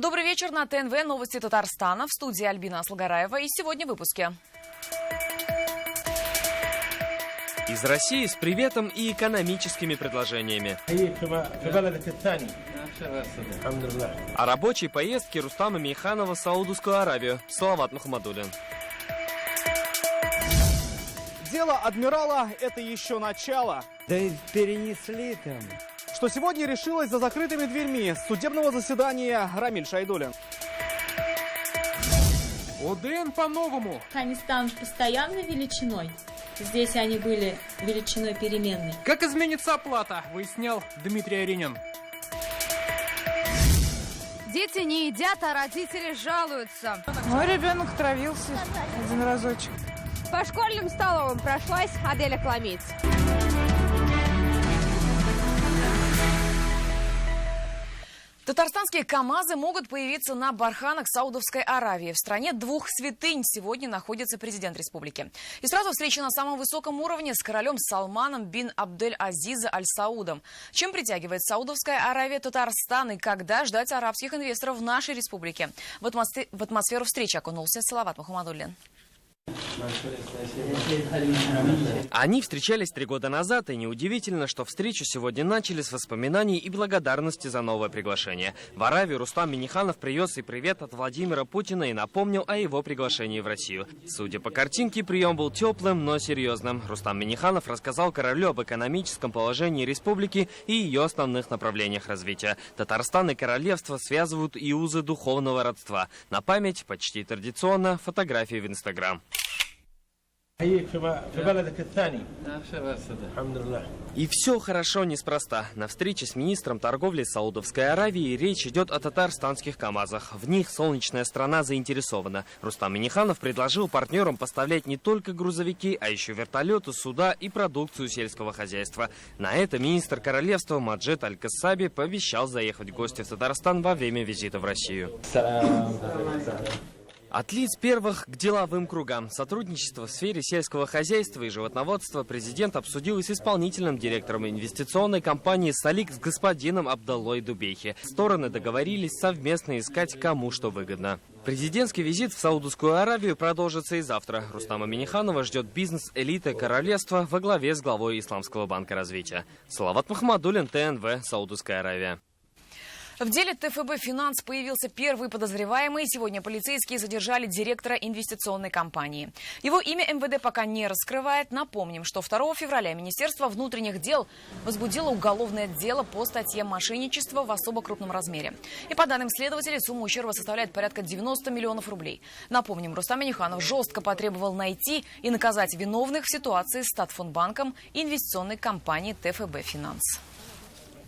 Добрый вечер. На ТНВ новости Татарстана. В студии Альбина Асылгараева. И сегодня в выпуске. Из России с приветом и экономическими предложениями. О рабочей поездке Рустама Минниханова в Саудовскую Аравию. Салават Мухаммадуллин. Дело адмирала – это еще начало. Да и перенесли там. Что сегодня решилось за закрытыми дверьми судебного заседания Рамиль Шайдуллин. ОДН по-новому. Они станут постоянной величиной. Здесь они были величиной переменной. Как изменится оплата, выяснял Дмитрий Аринин. Дети не едят, а родители жалуются. Мой ребенок травился один разочек. По школьным столовым прошлась Аделя Кламиц. Татарстанские КАМАЗы могут появиться на барханах Саудовской Аравии. В стране двух святынь сегодня находится президент республики. И сразу встреча на самом высоком уровне с королем Салманом бин Абдель-Азиза Аль-Саудом. Чем притягивает Саудовская Аравия Татарстан и когда ждать арабских инвесторов в нашей республике? В атмосферу встречи окунулся Салават Мухаммадуллин. Они встречались 3 года назад, и неудивительно, что встречу сегодня начали с воспоминаний и благодарности за новое приглашение. В Аравию Рустам Минниханов привез и привет от Владимира Путина и напомнил о его приглашении в Россию. Судя по картинке, прием был теплым, но серьезным. Рустам Минниханов рассказал королю об экономическом положении республики и ее основных направлениях развития. Татарстан и королевство связывают и узы духовного родства. На память, почти традиционно, фотографии в Инстаграм. И все хорошо неспроста. На встрече с министром торговли Саудовской Аравии речь идет о татарстанских КАМАЗах. В них солнечная страна заинтересована. Рустам Минниханов предложил партнерам поставлять не только грузовики, а еще вертолеты, суда и продукцию сельского хозяйства. На это министр королевства Маджид Аль-Кассаби пообещал заехать в гости в Татарстан во время визита в Россию. От лиц первых к деловым кругам. Сотрудничество в сфере сельского хозяйства и животноводства президент обсудил и с исполнительным директором инвестиционной компании «Салик» с господином Абдаллой Дубейхи. Стороны договорились совместно искать, кому что выгодно. Президентский визит в Саудовскую Аравию продолжится и завтра. Рустама Минниханова ждет бизнес-элиты королевства во главе с главой Исламского банка развития. Салават Мухаммадуллин, ТНВ, Саудовская Аравия. В деле ТФБ «Финанс» появился первый подозреваемый. Сегодня полицейские задержали директора инвестиционной компании. Его имя МВД пока не раскрывает. Напомним, что 2 февраля Министерство внутренних дел возбудило уголовное дело по статье «Мошенничество в особо крупном размере». И по данным следователей, сумма ущерба составляет порядка 90 миллионов рублей. Напомним, Рустам Минниханов жестко потребовал найти и наказать виновных в ситуации с Татфонбанком и инвестиционной компанией ТФБ «Финанс».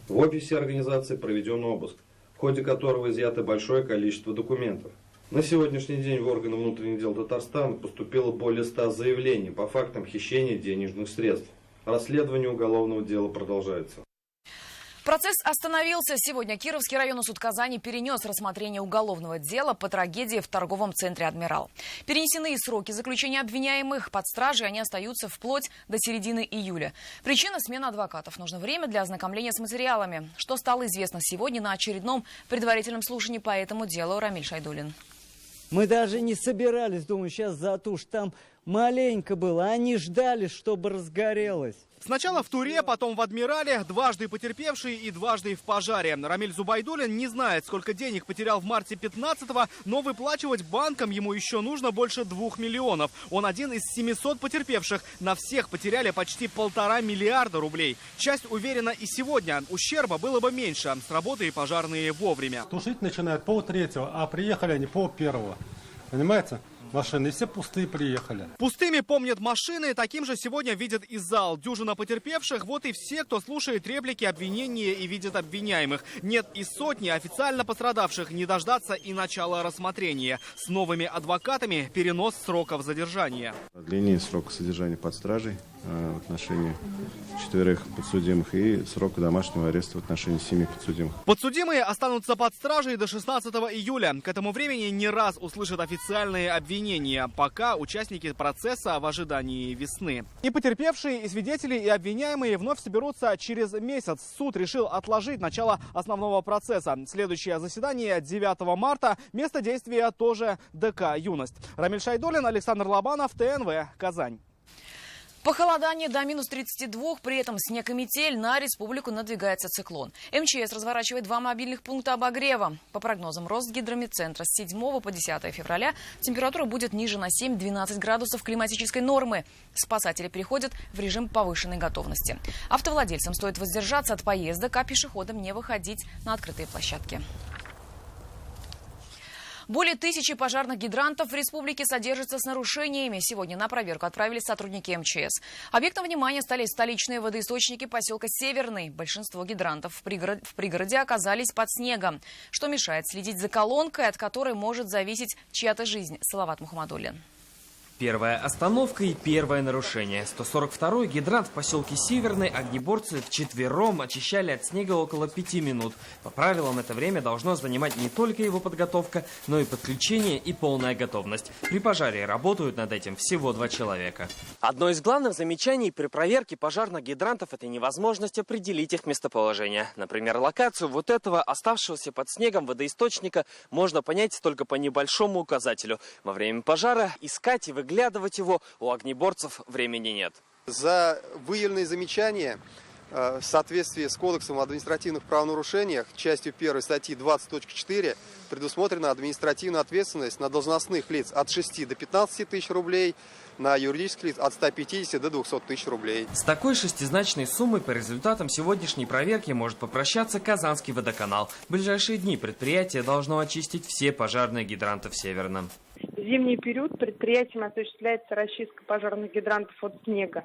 В офисе организации проведен обыск, в ходе которого изъято большое количество документов. На сегодняшний день в органы внутренних дел Татарстана поступило более 100 заявлений по фактам хищения денежных средств. Расследование уголовного дела продолжается. Процесс остановился. Сегодня Кировский районный суд Казани перенес рассмотрение уголовного дела по трагедии в торговом центре «Адмирал». Перенесены и сроки заключения обвиняемых. Под стражей они остаются вплоть до середины июля. Причина – смена адвокатов. Нужно время для ознакомления с материалами. Что стало известно сегодня на очередном предварительном слушании по этому делу, Рамиль Шайдуллин. Мы даже не собирались, думаю, сейчас затушь. Там маленько было, они ждали, чтобы разгорелось. Сначала в Туре, потом в Адмирале, дважды потерпевший и дважды в пожаре. Рамиль Зубайдуллин не знает, сколько денег потерял в марте 15-го, но выплачивать банкам ему еще нужно больше 2 миллионов. Он один из 700 потерпевших. На всех потеряли почти 1,5 миллиарда рублей. Часть уверена и сегодня. Ущерба было бы меньше. Сработали пожарные вовремя. Тушить начинают 2:30, а приехали они 2:30. Понимаете? Машины все пустые приехали. Пустыми помнят машины, таким же сегодня видят и зал. Дюжина потерпевших, вот и все, кто слушает реплики обвинения и видит обвиняемых. Нет и сотни официально пострадавших, не дождаться и начала рассмотрения. С новыми адвокатами перенос сроков задержания. Продление срока содержания под стражей в отношении 4 подсудимых и срока домашнего ареста в отношении 7 подсудимых. Подсудимые останутся под стражей до 16 июля. К этому времени не раз услышат официальные обвинения, пока участники процесса в ожидании весны. И потерпевшие, и свидетели, и обвиняемые вновь соберутся через месяц. Суд решил отложить начало основного процесса. Следующее заседание 9 марта. Место действия тоже ДК «Юность». Рамиль Шайдуллин, Александр Лобанов, ТНВ, Казань. Похолодание до минус 32, при этом снег и метель, на республику надвигается циклон. МЧС разворачивает 2 мобильных пункта обогрева. По прогнозам Росгидромедцентра, с 7 по 10 февраля температура будет ниже на 7-12 градусов климатической нормы. Спасатели переходят в режим повышенной готовности. Автовладельцам стоит воздержаться от поездок, а пешеходам не выходить на открытые площадки. Более 1000 пожарных гидрантов в республике содержатся с нарушениями. Сегодня на проверку отправились сотрудники МЧС. Объектом внимания стали столичные водоисточники поселка Северный. Большинство гидрантов в пригороде оказались под снегом, что мешает следить за колонкой, от которой может зависеть чья-то жизнь. Салават Мухаммадуллин. Первая остановка и первое нарушение. 142-й гидрант в поселке Северный огнеборцы вчетвером очищали от снега около 5 минут. По правилам, это время должно занимать не только его подготовка, но и подключение и полная готовность. При пожаре работают над этим всего 2 человека. Одно из главных замечаний при проверке пожарных гидрантов – это невозможность определить их местоположение. Например, локацию вот этого оставшегося под снегом водоисточника можно понять только по небольшому указателю. Во время пожара искать и выглядывать его у огнеборцев времени нет. За выявленные замечания в соответствии с Кодексом о административных правонарушениях, частью 1 статьи 20.4, предусмотрена административная ответственность на должностных лиц от 6 до 15 тысяч рублей, на юридических лиц от 150 до 200 тысяч рублей. С такой шестизначной суммой по результатам сегодняшней проверки может попрощаться Казанский водоканал. В ближайшие дни предприятие должно очистить все пожарные гидранты в Северном. В зимний период предприятием осуществляется расчистка пожарных гидрантов от снега.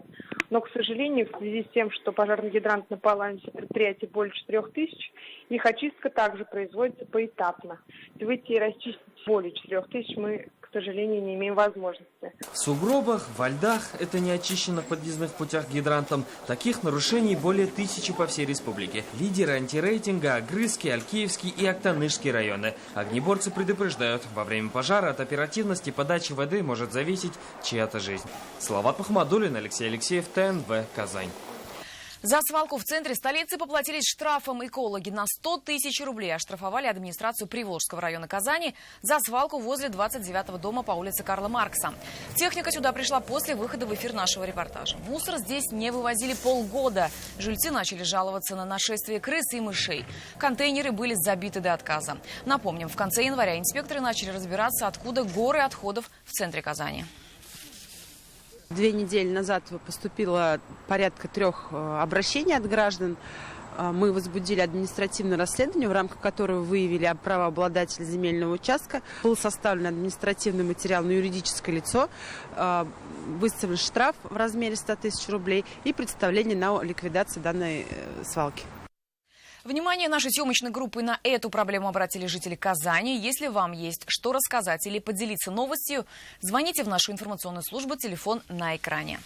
Но, к сожалению, в связи с тем, что пожарный гидрант на балансе предприятия более 4000, их очистка также производится поэтапно. Выйти и расчистить более 4000 мы, к сожалению, не имеем возможности. В сугробах, во льдах, это не очищенных подъездных путях гидрантом. Таких нарушений более 1000 по всей республике. Лидеры антирейтинга – Огрызский, Алькеевский и Актанышский районы. Огнеборцы предупреждают, во время пожара от оперативности подачи воды может зависеть чья-то жизнь. Салават Мухаммадуллин, Алексей Алексеев, ТНВ, Казань. За свалку в центре столицы поплатились штрафом. Экологи на 100 тысяч рублей оштрафовали администрацию Приволжского района Казани за свалку возле 29-го дома по улице Карла Маркса. Техника сюда пришла после выхода в эфир нашего репортажа. Мусор здесь не вывозили полгода. Жильцы начали жаловаться на нашествие крыс и мышей. Контейнеры были забиты до отказа. Напомним, в конце января инспекторы начали разбираться, откуда горы отходов в центре Казани. 2 недели назад поступило порядка 3 обращений от граждан. Мы возбудили административное расследование, в рамках которого выявили правообладателя земельного участка. Был составлен административный материал на юридическое лицо, выставлен штраф в размере 100 тысяч рублей и представление на ликвидацию данной свалки. Внимание нашей съемочной группы на эту проблему обратили жители Казани. Если вам есть что рассказать или поделиться новостью, звоните в нашу информационную службу, телефон на экране.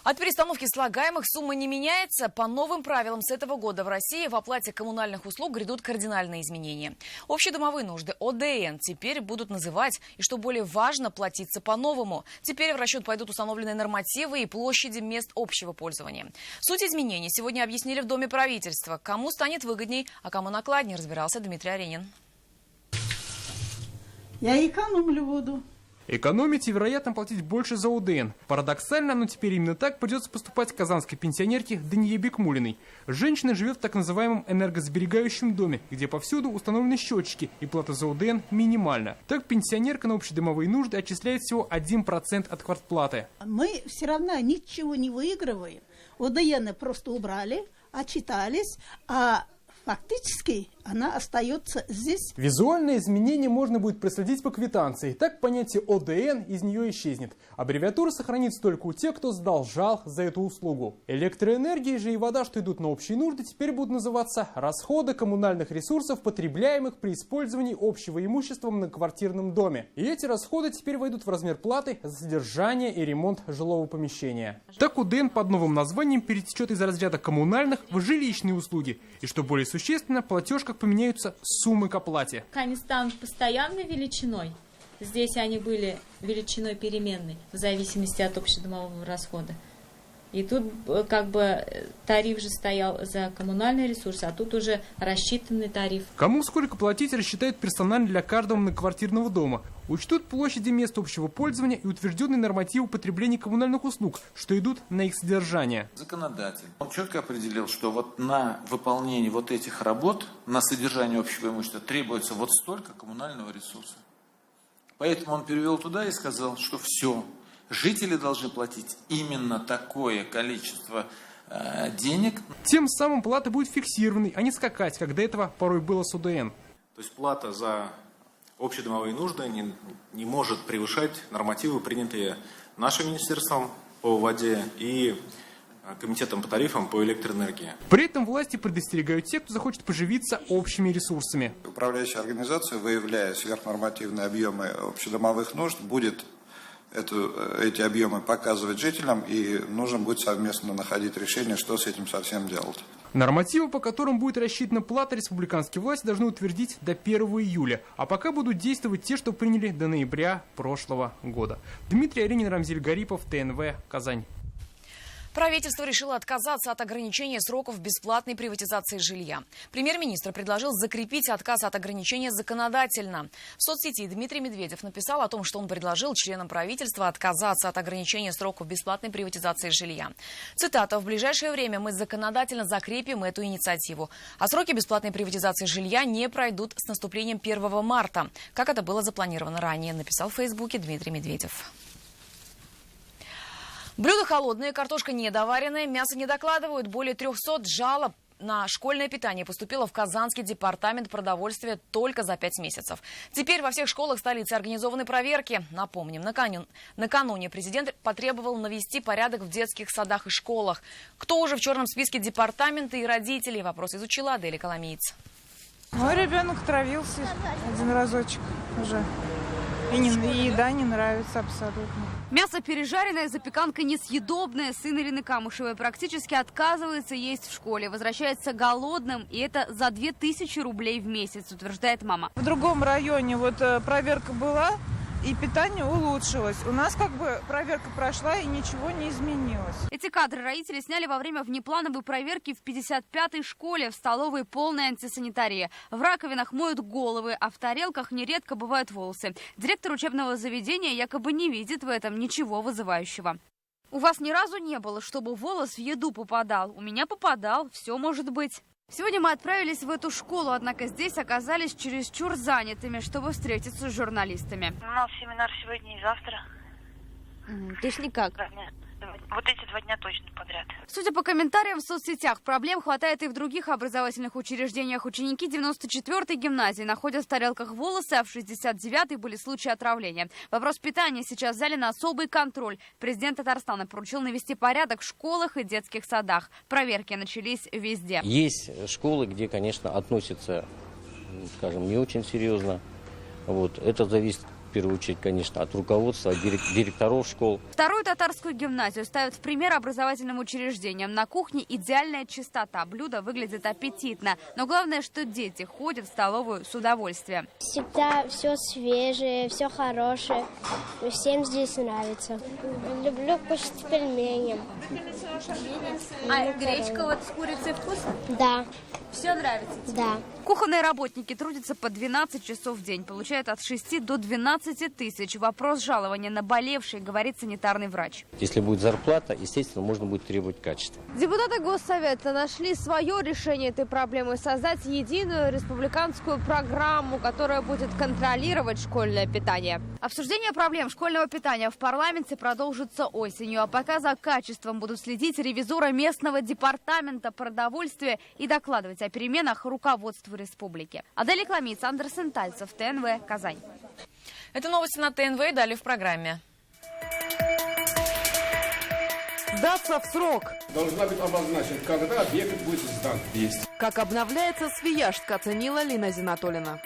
От перестановки слагаемых сумма не меняется. По новым правилам с этого года в России в оплате коммунальных услуг грядут кардинальные изменения. Общедомовые нужды ОДН теперь будут называть, и что более важно, платиться по-новому. Теперь в расчет пойдут установленные нормативы и площади мест общего пользования. Суть изменений сегодня объяснили в Доме правительства. Кому станет выгодней, а кому накладнее, разбирался Дмитрий Аренин. Я экономлю воду. Экономить и, вероятно, платить больше за ОДН. Парадоксально, но теперь именно так придется поступать казанской пенсионерке Дание Бекмулиной. Женщина живет в так называемом энергосберегающем доме, где повсюду установлены счетчики, и плата за ОДН минимальна. Так пенсионерка на общедомовые нужды отчисляет всего 1% от квартплаты. Мы все равно ничего не выигрываем. ОДН просто убрали, отчитались, а фактически она остается здесь. Визуальные изменения можно будет проследить по квитанции. Так понятие ОДН из нее исчезнет. Аббревиатура сохранится только у тех, кто задолжал за эту услугу. Электроэнергия же и вода, что идут на общие нужды, теперь будут называться расходы коммунальных ресурсов, потребляемых при использовании общего имущества в многоквартирном доме. И эти расходы теперь войдут в размер платы за содержание и ремонт жилого помещения. Так ОДН под новым названием перетечет из разряда коммунальных в жилищные услуги. И что более существенно, платеж как поменяются суммы к оплате. Они станут постоянной величиной. Здесь они были величиной переменной в зависимости от общедомового расхода. И тут как бы тариф же стоял за коммунальные ресурсы, а тут уже рассчитанный тариф. Кому сколько платить, рассчитают персонально для каждого многоквартирного дома. Учтут площади мест общего пользования и утвержденные нормативы потребления коммунальных услуг, что идут на их содержание. Законодатель, он четко определил, что вот на выполнение вот этих работ, на содержание общего имущества требуется вот столько коммунального ресурса. Поэтому он перевел туда и сказал, что все. Жители должны платить именно такое количество денег. Тем самым плата будет фиксированной, а не скакать, как до этого порой было с ОДН. То есть плата за общедомовые нужды не может превышать нормативы, принятые нашим министерством по воде и комитетом по тарифам по электроэнергии. При этом власти предостерегают тех, кто захочет поживиться общими ресурсами. Управляющая организация, выявляя сверхнормативные объемы общедомовых нужд, будет эти объемы показывать жителям, и нужно будет совместно находить решение, что с этим совсем делать. Нормативы, по которым будет рассчитана плата, республиканские власти должны утвердить до 1 июля, а пока будут действовать те, что приняли до ноября прошлого года. Дмитрий Аренин, Рамзиль Гарипов, ТНВ, Казань. Правительство решило отказаться от ограничения сроков бесплатной приватизации жилья. Премьер-министр предложил закрепить отказ от ограничения законодательно. В соцсети Дмитрий Медведев написал о том, что он предложил членам правительства отказаться от ограничения сроков бесплатной приватизации жилья. Цитата: «В ближайшее время мы законодательно закрепим эту инициативу. А сроки бесплатной приватизации жилья не пройдут с наступлением 1 марта, как это было запланировано ранее», написал в Фейсбуке Дмитрий Медведев. Блюда холодные, картошка недоваренная, мясо не докладывают. Более 300 жалоб на школьное питание поступило в Казанский департамент продовольствия только за 5 месяцев. Теперь во всех школах столицы организованы проверки. Напомним, накануне президент потребовал навести порядок в детских садах и школах. Кто уже в черном списке департамента и родителей? Вопрос изучила Аделя Коломиец. Мой ребенок травился один разочек уже. И еда не нравится абсолютно. Мясо пережаренное, запеканка несъедобная. Сын Ирины Камышевой практически отказывается есть в школе. Возвращается голодным, и это за 2000 рублей в месяц, утверждает мама. В другом районе вот проверка была, и питание улучшилось. У нас как бы проверка прошла, и ничего не изменилось. Эти кадры родители сняли во время внеплановой проверки в 55-й школе. В столовой полная антисанитария. В раковинах моют головы, а в тарелках нередко бывают волосы. Директор учебного заведения якобы не видит в этом ничего вызывающего. У вас ни разу не было, чтобы волос в еду попадал? У меня попадал, все может быть. Сегодня мы отправились в эту школу, однако здесь оказались чересчур занятыми, чтобы встретиться с журналистами. У нас семинар сегодня и завтра. То есть никак? Вот эти 2 дня точно подряд. Судя по комментариям в соцсетях, проблем хватает и в других образовательных учреждениях. Ученики 94-й гимназии находят в тарелках волосы, а в 69-й были случаи отравления. Вопрос питания сейчас взяли на особый контроль. Президент Татарстана поручил навести порядок в школах и детских садах. Проверки начались везде. Есть школы, где, конечно, относятся, скажем, не очень серьезно. Вот. Это зависит в первую очередь, конечно, от руководства, от директоров школ. Вторую татарскую гимназию ставят в пример образовательным учреждениям. На кухне идеальная чистота. Блюда выглядят аппетитно. Но главное, что дети ходят в столовую с удовольствием. Всегда все свежее, все хорошее. Всем здесь нравится. Люблю кушать пельмени. А гречка вот с курицей вкусно? Да. Все нравится тебе? Да. Кухонные работники трудятся по 12 часов в день. Получают от 6 до 12 15 тысяч. Вопрос жалования наболевший, говорит санитарный врач. Если будет зарплата, естественно, можно будет требовать качества. Депутаты Госсовета нашли свое решение этой проблемы – создать единую республиканскую программу, которая будет контролировать школьное питание. Обсуждение проблем школьного питания в парламенте продолжится осенью. А пока за качеством будут следить ревизоры местного департамента продовольствия и докладывать о переменах руководству республики. Адель Кламиц, Андерсен Тальцев, ТНВ, Казань. Это новости на ТНВ и далее в программе. Сдаться в срок. Должна быть обозначена, когда объект будет сдан. Есть. Как обновляется Свияжск, оценила Лина Зинатуллина.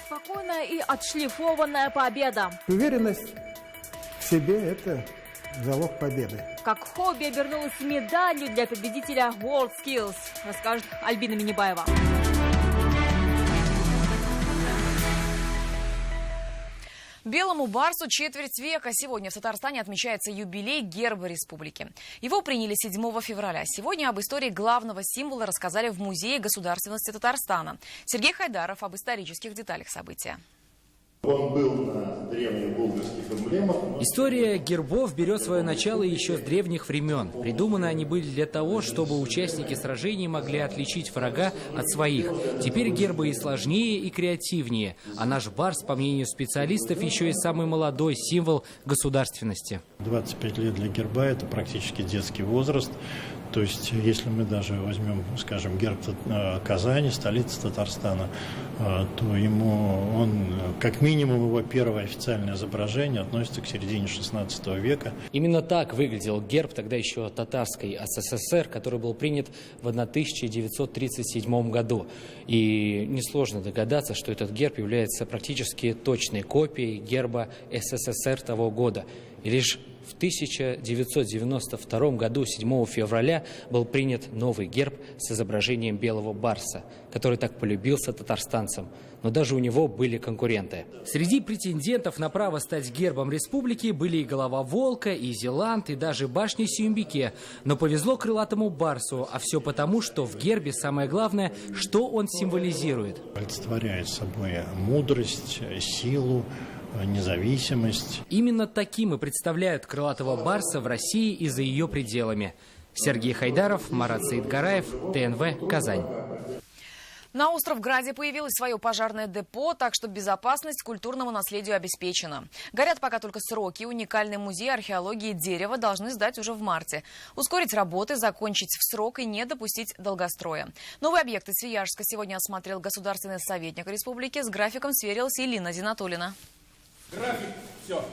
Спокойная и отшлифованная победа. Уверенность в себе – это залог победы. Как хобби обернулась медалью для победителя WorldSkills, расскажет Альбина Минибаева. Белому барсу четверть века. Сегодня в Татарстане отмечается юбилей герба республики. Его приняли 7 февраля. Сегодня об истории главного символа рассказали в Музее государственности Татарстана. Сергей Хайдаров об исторических деталях события. Он был на древних булгарских эмблемах. История гербов берет свое начало еще с древних времен. Придуманы они были для того, чтобы участники сражений могли отличить врага от своих. Теперь гербы и сложнее, и креативнее. А наш барс, по мнению специалистов, еще и самый молодой символ государственности. 25 лет для герба – это практически детский возраст. То есть, если мы даже возьмем, скажем, герб Казани, столицы Татарстана, то он, как минимум, его первое официальное изображение относится к середине XVI века. Именно так выглядел герб тогда еще татарской СССР, который был принят в 1937 году. И несложно догадаться, что этот герб является практически точной копией герба СССР того года. И лишь в 1992 году, 7 февраля, был принят новый герб с изображением белого барса, который так полюбился татарстанцам. Но даже у него были конкуренты. Среди претендентов на право стать гербом республики были и голова волка, и зеланд, и даже башня Сюмбике. Но повезло крылатому барсу, а все потому, что в гербе самое главное, что он символизирует. Олицетворяет собой мудрость, силу, независимость. Именно таким и представляют крылатого барса в России и за ее пределами. Сергей Хайдаров, Марат Саидгараев, ТНВ, Казань. На Островграде появилось свое пожарное депо, так что безопасность культурному наследию обеспечена. Горят пока только сроки. Уникальный музей археологии дерева должны сдать уже в марте. Ускорить работы, закончить в срок и не допустить долгостроя. Новые объекты Свияжска сегодня осмотрел государственный советник республики. С графиком сверилась и Лина Зинатуллина. График, все.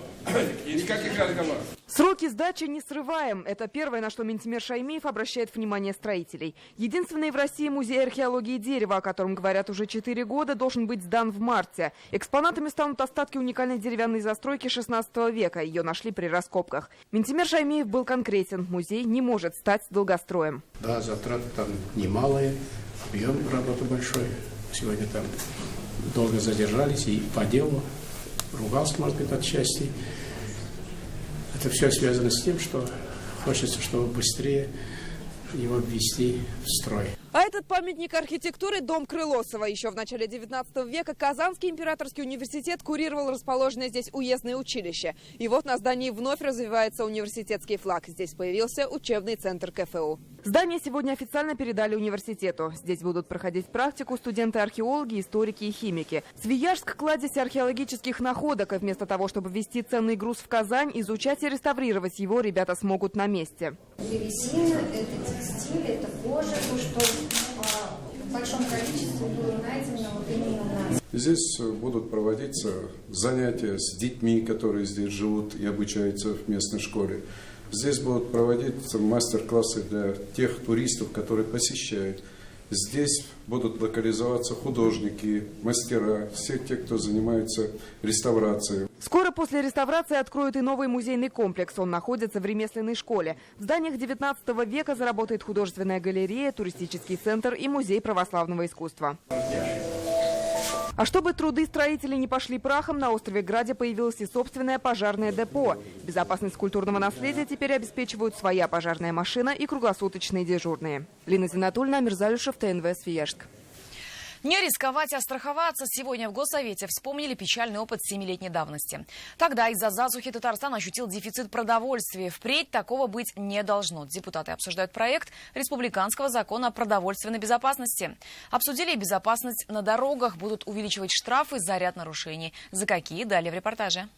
Никаких разговоров. Сроки сдачи не срываем. Это первое, на что Минтимер Шаймиев обращает внимание строителей. Единственный в России музей археологии дерева, о котором говорят уже 4 года, должен быть сдан в марте. Экспонатами станут остатки уникальной деревянной застройки XVI века. Ее нашли при раскопках. Минтимер Шаймиев был конкретен. Музей не может стать долгостроем. Да, затраты там немалые, объем работы большой. Сегодня там долго задержались и по делу. Ругался, может быть, отчасти. Это все связано с тем, что хочется, чтобы быстрее его ввести в строй. А этот памятник архитектуры – дом Крылосова. Еще в начале XIX века Казанский императорский университет курировал расположенное здесь уездное училище. И вот на здании вновь развивается университетский флаг. Здесь появился учебный центр КФУ. Здание сегодня официально передали университету. Здесь будут проходить практику студенты-археологи, историки и химики. Свияжск – кладезь археологических находок. И вместо того, чтобы везти ценный груз в Казань, изучать и реставрировать его ребята смогут на месте. Древесина, это текстиль, это кожа, то, что в большом количестве было найдено вот именно у нас. Здесь будут проводиться занятия с детьми, которые здесь живут и обучаются в местной школе. Здесь будут проводиться мастер-классы для тех туристов, которые посещают. Здесь будут локализоваться художники, мастера, все те, кто занимается реставрацией. Скоро после реставрации откроют и новый музейный комплекс. Он находится в ремесленной школе. В зданиях XIX века заработает художественная галерея, туристический центр и музей православного искусства. А чтобы труды строителей не пошли прахом, на острове Граде появилось и собственное пожарное депо. Безопасность культурного наследия теперь обеспечивают своя пожарная машина и круглосуточные дежурные. Лина Зинатуллина, Амир Залюшев, ТНВ, Свияжск. Не рисковать, а страховаться. Сегодня в Госсовете вспомнили печальный опыт 7-летней давности. Тогда из-за засухи Татарстан ощутил дефицит продовольствия. Впредь такого быть не должно. Депутаты обсуждают проект республиканского закона о продовольственной безопасности. Обсудили и безопасность на дорогах. Будут увеличивать штрафы за ряд нарушений. За какие? Далее в репортаже.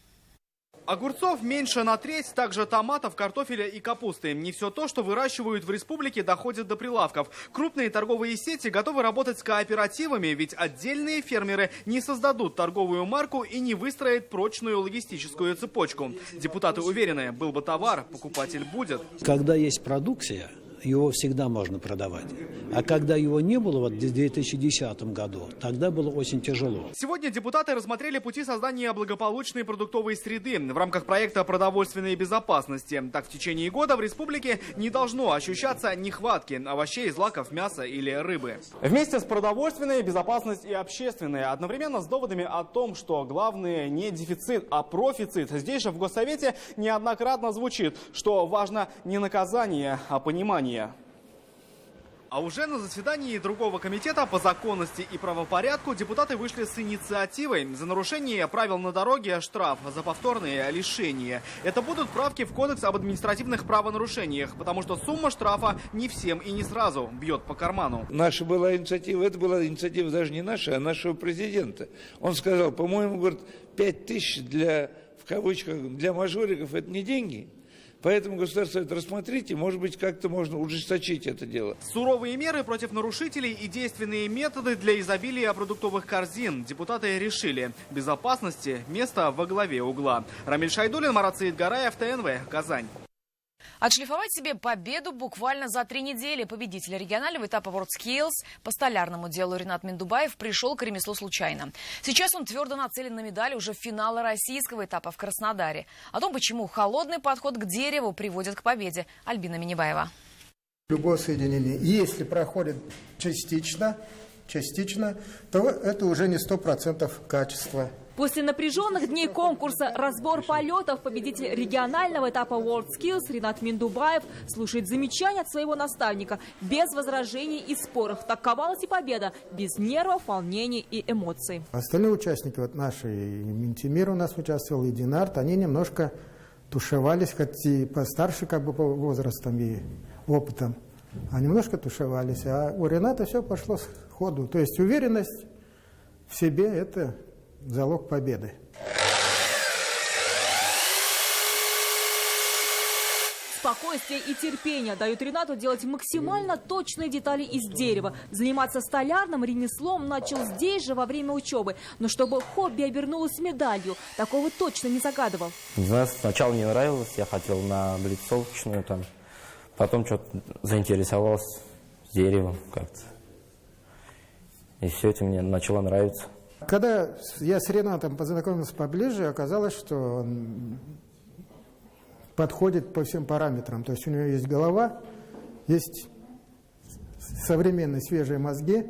Огурцов меньше на треть, также томатов, картофеля и капусты. Не все то, что выращивают в республике, доходит до прилавков. Крупные торговые сети готовы работать с кооперативами, ведь отдельные фермеры не создадут торговую марку и не выстроят прочную логистическую цепочку. Депутаты уверены, был бы товар, покупатель будет. Когда есть продукция, его всегда можно продавать. А когда его не было в 2010 году, тогда было очень тяжело. Сегодня депутаты рассмотрели пути создания благополучной продуктовой среды в рамках проекта продовольственной безопасности. Так, в течение года в республике не должно ощущаться нехватки овощей, злаков, мяса или рыбы. Вместе с продовольственной безопасность и общественная. Одновременно с доводами о том, что главное не дефицит, а профицит. Здесь же в Госсовете неоднократно звучит, что важно не наказание, а понимание. А уже на заседании другого комитета по законности и правопорядку депутаты вышли с инициативой. За нарушение правил на дороге штраф, за повторные лишения. Это будут правки в Кодекс об административных правонарушениях, потому что сумма штрафа не всем и не сразу бьет по карману. Наша была инициатива, это была инициатива даже не наша, а нашего президента. Он сказал, по-моему, говорит, 5000 в кавычках, для мажориков это не деньги. Поэтому, государство, это рассмотрите, может быть, как-то можно ужесточить это дело. Суровые меры против нарушителей и действенные методы для изобилия продуктовых корзин. Депутаты решили. Безопасности место во главе угла. Рамиль Шайдуллин, Марат Саидгараев, ТНВ, Казань. Отшлифовать себе победу буквально за 3 недели. Победитель регионального этапа WorldSkills по столярному делу Ринат Миндубаев пришел к ремеслу случайно. Сейчас он твердо нацелен на медаль уже финала российского этапа в Краснодаре. О том, почему холодный подход к дереву приводит к победе, Альбина Минибаева. Любое соединение, если проходит частично, то это уже не 100% качества. После напряженных дней конкурса «Разбор полетов» победитель регионального этапа WorldSkills Ринат Миндубаев слушает замечания от своего наставника без возражений и споров. Так ковалась и победа, без нервов, волнений и эмоций. Остальные участники, вот наши, Ментимир у нас участвовал, и Динарт, они немножко тушевались, хоть и постарше как бы по возрастам и опытом, а немножко тушевались. А у Рената все пошло сходу. То есть уверенность в себе – это залог победы. Спокойствие и терпение дают Ринату делать максимально точные детали из дерева. Заниматься столярным ремеслом начал здесь же во время учебы. Но чтобы хобби обернулось медалью, такого точно не загадывал. Не знаю, сначала не нравилось, я хотел на блицовочную там. Потом что-то заинтересовался деревом как-то. И все это мне начало нравиться. Когда я с Ренатом познакомился поближе, оказалось, что он подходит по всем параметрам. То есть у него есть голова, есть современные свежие мозги,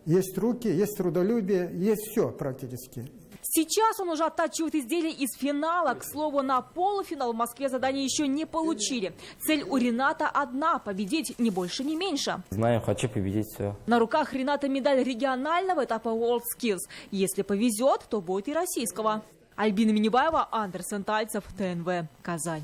есть руки, есть трудолюбие, есть все практически. Сейчас он уже оттачивает изделия из финала. К слову, на полуфинал в Москве задание еще не получили. Цель у Рената одна – победить ни больше, ни меньше. Знаю, хочу победить все. На руках Рената медаль регионального этапа WorldSkills. Если повезет, то будет и российского. Альбина Минибаева, Андерсен Тальцев, ТНВ, Казань.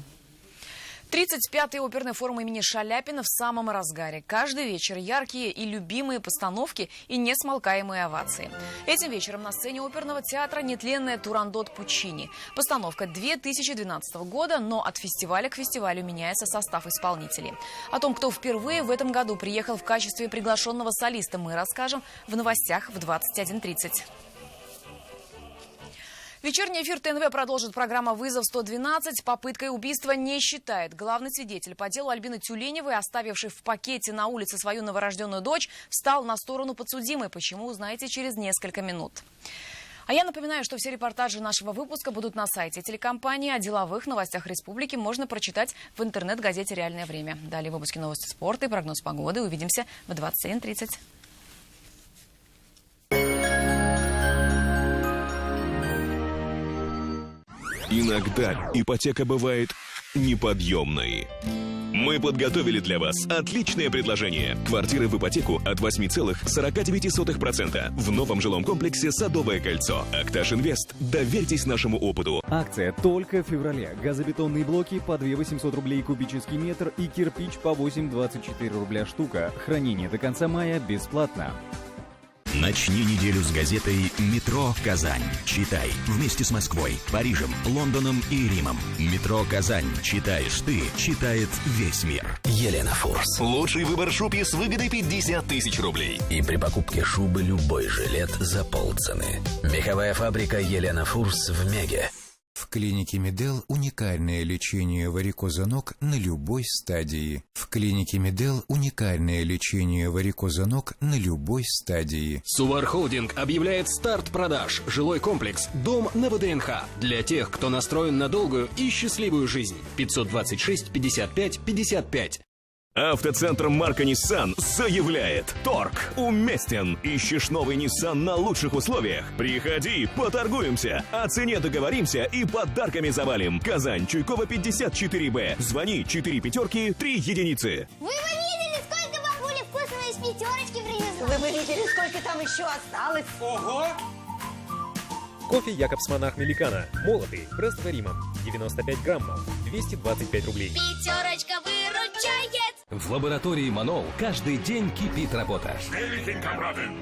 35-й оперный форум имени Шаляпина в самом разгаре. Каждый вечер яркие и любимые постановки и несмолкаемые овации. Этим вечером на сцене оперного театра нетленная Турандот Пуччини. Постановка 2012 года, но от фестиваля к фестивалю меняется состав исполнителей. О том, кто впервые в этом году приехал в качестве приглашенного солиста, мы расскажем в новостях в 21:30. Вечерний эфир ТНВ продолжит программа «Вызов-112». Попыткой убийства не считает. Главный свидетель по делу Альбины Тюленевой, оставивший в пакете на улице свою новорожденную дочь, встал на сторону подсудимой. Почему, узнаете через несколько минут. А я напоминаю, что все репортажи нашего выпуска будут на сайте телекомпании. О деловых новостях республики можно прочитать в интернет-газете «Реальное время». Далее выпуски новости спорта и прогноз погоды. Увидимся в 21:30. Иногда ипотека бывает неподъемной. Мы подготовили для вас отличное предложение. Квартиры в ипотеку от 8,49% в новом жилом комплексе «Садовое кольцо». Акташ Инвест. Доверьтесь нашему опыту. Акция только в феврале. Газобетонные блоки по 2 800 рублей кубический метр и кирпич по 8,24 рубля штука. Хранение до конца мая бесплатно. Начни неделю с газетой «Метро Казань». Читай вместе с Москвой, Парижем, Лондоном и Римом. «Метро Казань». Читаешь ты, читает весь мир. Елена Фурс. Лучший выбор шубы с выгодой 50 тысяч рублей. И при покупке шубы любой жилет за полцены. Меховая фабрика «Елена Фурс» в Меге. В клинике Медел уникальное лечение варикоза ног на любой стадии. В клинике Медел уникальное лечение варикоза ног на любой стадии. Сувар Холдинг объявляет старт продаж. Жилой комплекс «Дом» на ВДНХ. Для тех, кто настроен на долгую и счастливую жизнь. 526 55 55. Автоцентр марка Nissan заявляет: торг уместен. Ищешь новый Nissan на лучших условиях? Приходи, поторгуемся. О цене договоримся и подарками завалим. Казань, Чуйкова, 54Б. Звони 4 5 3 единицы. Вы бы видели, сколько бабули вкусные из пятерочки привезла. Вы бы видели, сколько там еще осталось. Ого! Кофе Якобс Монарх Меликано. Молотый, растворимым. 95 граммов. 225 рублей. Пятерочка выручает. В лаборатории Манол каждый день кипит работа.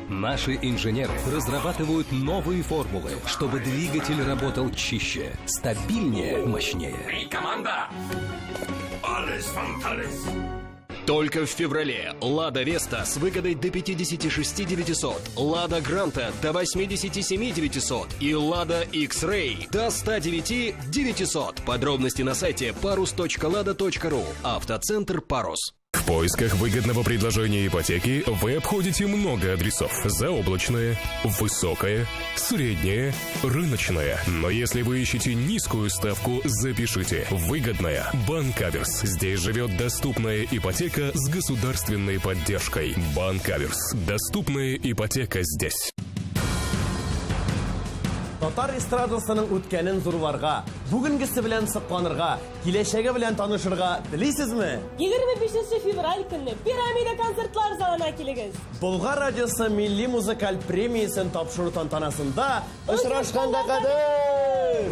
Наши инженеры разрабатывают новые формулы, чтобы двигатель работал чище, стабильнее, мощнее. Команда! Только в феврале «Лада Веста» с выгодой до 56 900, «Лада Гранта» до 87 900 и «Лада X-Ray» до 109 900. Подробности на сайте parus.lada.ru. Автоцентр «Парус». В поисках выгодного предложения ипотеки вы обходите много адресов. Заоблачное, высокое, среднее, рыночное. Но если вы ищете низкую ставку, запишите. Выгодная. Банк Аверс. Здесь живет доступная ипотека с государственной поддержкой. Банк Аверс. Доступная ипотека здесь. Татар эстрадасының үткәнен зурларга, бүгенгесе белән сыкланырга, киләчәге белән танышырга телисезме? 25 февраль көнне Пирамида концертлар залына килегез. Болгар радиосы милли музыкаль премиясын тапшыру тантанасында очрашканга кадәр.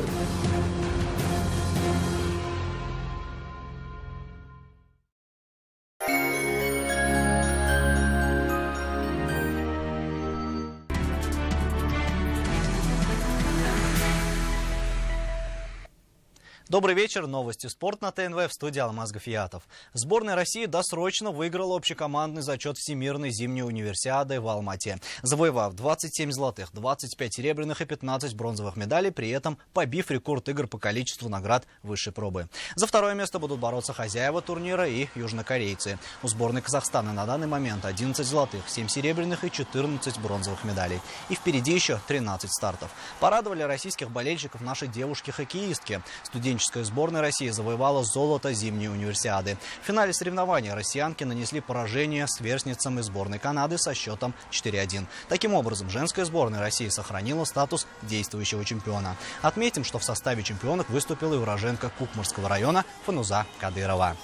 Добрый вечер. Новости спорт на ТНВ, в студии Алмаз Гафиятов. Сборная России досрочно выиграла общекомандный зачет Всемирной зимней универсиады в Алмате, завоевав 27 золотых, 25 серебряных и 15 бронзовых медалей, при этом побив рекорд игр по количеству наград высшей пробы. За второе место будут бороться хозяева турнира и южнокорейцы. У сборной Казахстана на данный момент 11 золотых, 7 серебряных и 14 бронзовых медалей. И впереди еще 13 стартов. Порадовали российских болельщиков наши девушки-хоккеистки. Студенческая сборная России завоевала золото зимней универсиады. В финале соревнований россиянки нанесли поражение сверстницам из сборной Канады со счетом 4-1. Таким образом, женская сборная России сохранила статус действующего чемпиона. Отметим, что в составе чемпионок выступила и уроженка Кукмурского района Фануза Кадырова.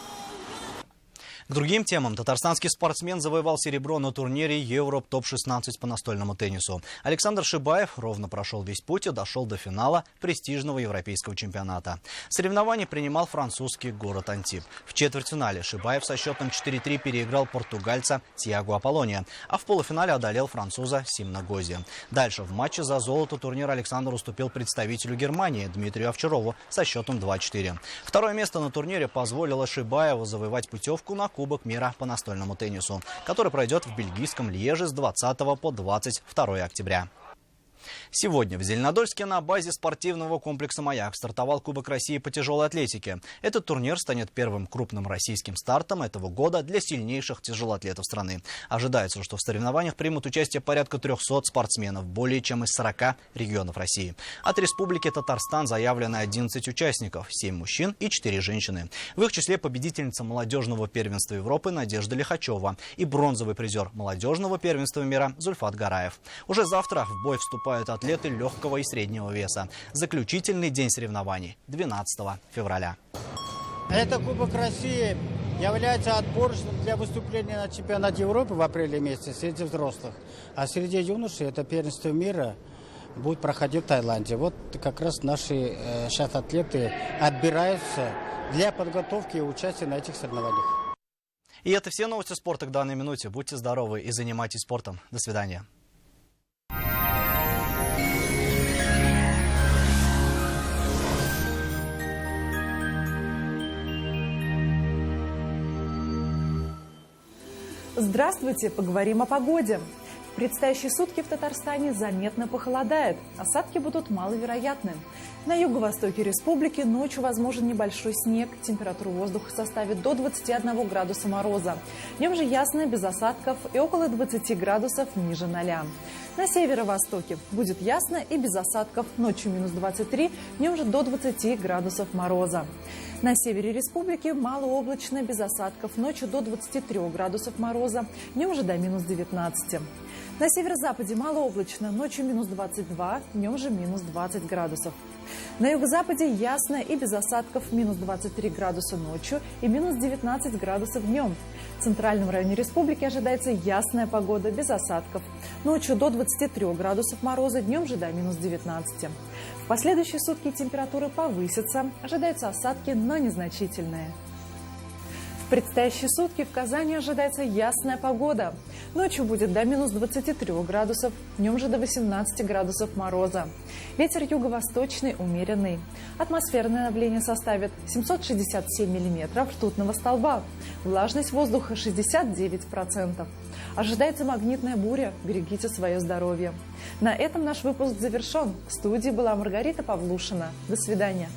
К другим темам. Татарстанский спортсмен завоевал серебро на турнире Европ ТОП-16 по настольному теннису. Александр Шибаев ровно прошел весь путь и дошел до финала престижного европейского чемпионата. Соревнования принимал французский город Антиб. В четвертьфинале Шибаев со счетом 4-3 переиграл португальца Тиаго Аполлония, а в полуфинале одолел француза Симна Гози. Дальше в матче за золото турнира Александр уступил представителю Германии Дмитрию Овчарову со счетом 2-4. Второе место на турнире позволило Шибаеву завоевать путевку на Кубок мира по настольному теннису, который пройдет в бельгийском Льеже с 20 по 22 октября. Сегодня в Зеленодольске на базе спортивного комплекса «Маяк» стартовал Кубок России по тяжелой атлетике. Этот турнир станет первым крупным российским стартом этого года для сильнейших тяжелоатлетов страны. Ожидается, что в соревнованиях примут участие порядка 300 спортсменов, более чем из 40 регионов России. От Республики Татарстан заявлено 11 участников, 7 мужчин и 4 женщины. В их числе победительница молодежного первенства Европы Надежда Лихачева и бронзовый призер молодежного первенства мира Зульфат Гараев. Уже завтра в бой вступают атлеты легкого и среднего веса. Заключительный день соревнований 12 февраля. Это Кубок России является отборочным для выступления на чемпионате Европы в апреле месяце среди взрослых. А среди юношей это первенство мира будет проходить в Таиланде. Вот как раз наши сейчас атлеты отбираются для подготовки и участия на этих соревнованиях. И это все новости спорта к данной минуте. Будьте здоровы и занимайтесь спортом. До свидания. Здравствуйте, поговорим о погоде. В предстоящие сутки в Татарстане заметно похолодает. Осадки будут маловероятны. На юго-востоке республики ночью возможен небольшой снег. Температура воздуха составит до 21 градуса мороза. Днем же ясно, без осадков и около 20 градусов ниже 0. На северо-востоке будет ясно и без осадков. Ночью минус 23, днем же до 20 градусов мороза. На севере республики малооблачно, без осадков. Ночью до 23 градусов мороза, днем же до минус 19. На северо-западе малооблачно, ночью минус 22, днем же минус 20 градусов. На юго-западе ясно и без осадков, минус 23 градуса ночью и минус 19 градусов днем. В центральном районе республики ожидается ясная погода без осадков. Ночью до 23 градусов мороза, днем же до минус 19. В последующие сутки температура повысится, ожидаются осадки, но незначительные. В предстоящие сутки в Казани ожидается ясная погода. Ночью будет до минус 23 градусов, днем же до 18 градусов мороза. Ветер юго-восточный умеренный. Атмосферное давление составит 767 миллиметров ртутного столба. Влажность воздуха 69%. Ожидается магнитная буря. Берегите свое здоровье. На этом наш выпуск завершен. В студии была Маргарита Павлушина. До свидания.